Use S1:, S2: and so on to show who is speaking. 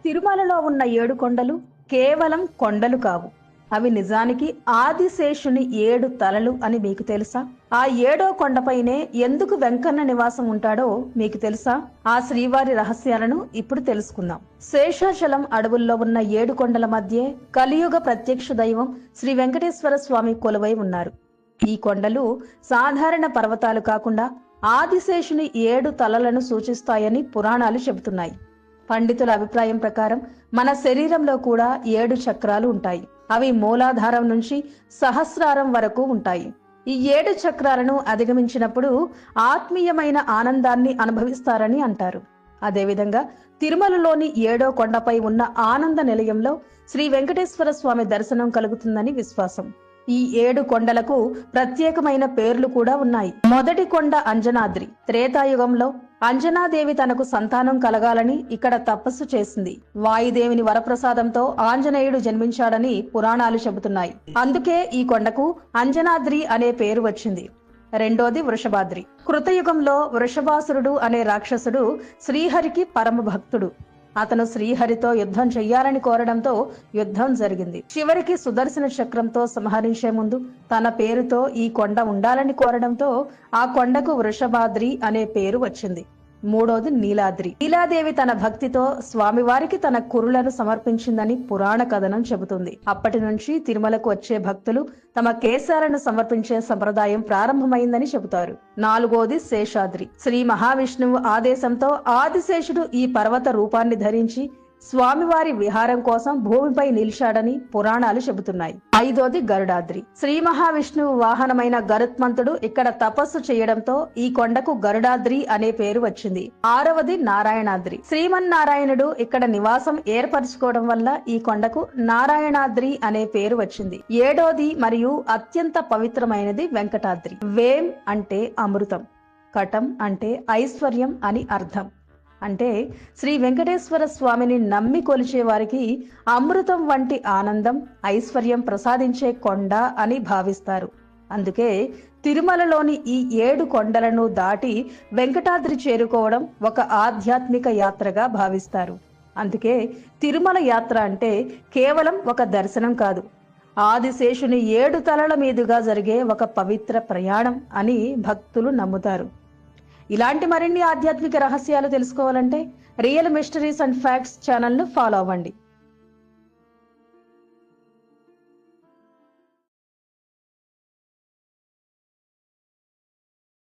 S1: తిరుమలలో ఉన్న 7 కొండలు కేవలం కొండలు కావు. అవి నిజానికి ఆదిశేషుని 7 తలలు అని మీకు తెలుసా? ఆ 7వ కొండపైనే ఎందుకు వెంకన్న నివాసం ఉంటాడో మీకు తెలుసా? ఆ శ్రీవారి రహస్యాలను ఇప్పుడు తెలుసుకుందాం. శేషాచలం అడవుల్లో ఉన్న 7 కొండల మధ్య కలియుగ ప్రత్యక్ష దైవం శ్రీ వెంకటేశ్వర స్వామి కొలువై ఉన్నారు. ఈ కొండలు సాధారణ పర్వతాలు కాకుండా ఆదిశేషుని 7 తలలను సూచిస్తాయని పురాణాలు చెబుతున్నాయి. పండితుల అభిప్రాయం ప్రకారం మన శరీరంలో కూడా 7 చక్రాలు ఉంటాయి. అవి మూలాధారం నుంచి సహస్రారం వరకు ఉంటాయి. ఈ 7 చక్రాలను అధిగమించినప్పుడు ఆత్మీయమైన ఆనందాన్ని అనుభవిస్తారని అంటారు. అదేవిధంగా తిరుమలలోని 7వ కొండపై ఉన్న ఆనంద నిలయంలో శ్రీ వెంకటేశ్వర స్వామి దర్శనం కలుగుతుందని విశ్వాసం. ఈ 7 కొండలకు ప్రత్యేకమైన పేర్లు కూడా ఉన్నాయి. మొదటి కొండ అంజనాద్రి. త్రేతాయుగంలో అంజనాదేవి తనకు సంతానం కలగాలని ఇక్కడ తపస్సు చేసింది. వాయుదేవిని వరప్రసాదంతో ఆంజనేయుడు జన్మించాడని పురాణాలు చెబుతున్నాయి. అందుకే ఈ కొండకు అంజనాద్రి అనే పేరు వచ్చింది. రెండోది వృషభాద్రి. కృతయుగంలో వృషభాసురుడు అనే రాక్షసుడు శ్రీహరికి పరమ భక్తుడు. అతను శ్రీహరితో యుద్ధం చెయ్యాలని కోరడంతో యుద్ధం జరిగింది. చివరికి సుదర్శన చక్రంతో సంహరించే ముందు తన పేరుతో ఈ కొండ ఉండాలని కోరడంతో ఆ కొండకు వృషభాద్రి అనే పేరు వచ్చింది. మూడోది నీలాద్రి. నీలాదేవి తన భక్తితో స్వామివారికి తన కురులను సమర్పించిందని పురాణ కథనం చెబుతుంది. అప్పటి నుంచి తిరుమలకు వచ్చే భక్తులు తమ కేశాలను సమర్పించే సంప్రదాయం ప్రారంభమైందని చెబుతారు. నాలుగోది శేషాద్రి. శ్రీ మహావిష్ణువు ఆదేశంతో ఆదిశేషుడు ఈ పర్వత రూపాన్ని ధరించి స్వామివారి విహారం కోసం భూమిపై నిలిచాడని పురాణాలు చెబుతున్నాయి. ఐదోది గరుడాద్రి. శ్రీ మహావిష్ణువు వాహనమైన గరుత్మంతుడు ఇక్కడ తపస్సు చేయడంతో ఈ కొండకు గరుడాద్రి అనే పేరు వచ్చింది. ఆరవది నారాయణాద్రి. శ్రీమన్నారాయణుడు ఇక్కడ నివాసం ఏర్పరచుకోవడం వల్ల ఈ కొండకు నారాయణాద్రి అనే పేరు వచ్చింది. ఏడోది మరియు అత్యంత పవిత్రమైనది వెంకటాద్రి. వేం అంటే అమృతం, కటం అంటే ఐశ్వర్యం అని అర్థం. అంటే శ్రీ వెంకటేశ్వర స్వామిని నమ్మి కొలిచే వారికి అమృతం వంటి ఆనందం, ఐశ్వర్యం ప్రసాదించే కొండ అని భావిస్తారు. అందుకే తిరుమలలోని ఈ 7 కొండలను దాటి వెంకటాద్రి చేరుకోవడం ఒక ఆధ్యాత్మిక యాత్రగా భావిస్తారు. అందుకే తిరుమల యాత్ర అంటే కేవలం ఒక దర్శనం కాదు, ఆదిశేషుని 7 తలల మీదుగా జరిగే ఒక పవిత్ర ప్రయాణం అని భక్తులు నమ్ముతారు. ఇలాంటి మరిన్ని ఆధ్యాత్మిక రహస్యాలు తెలుసుకోవాలంటే రియల్ మిస్టరీస్ అండ్ ఫ్యాక్ట్స్ ఛానల్ను ఫాలో అవ్వండి.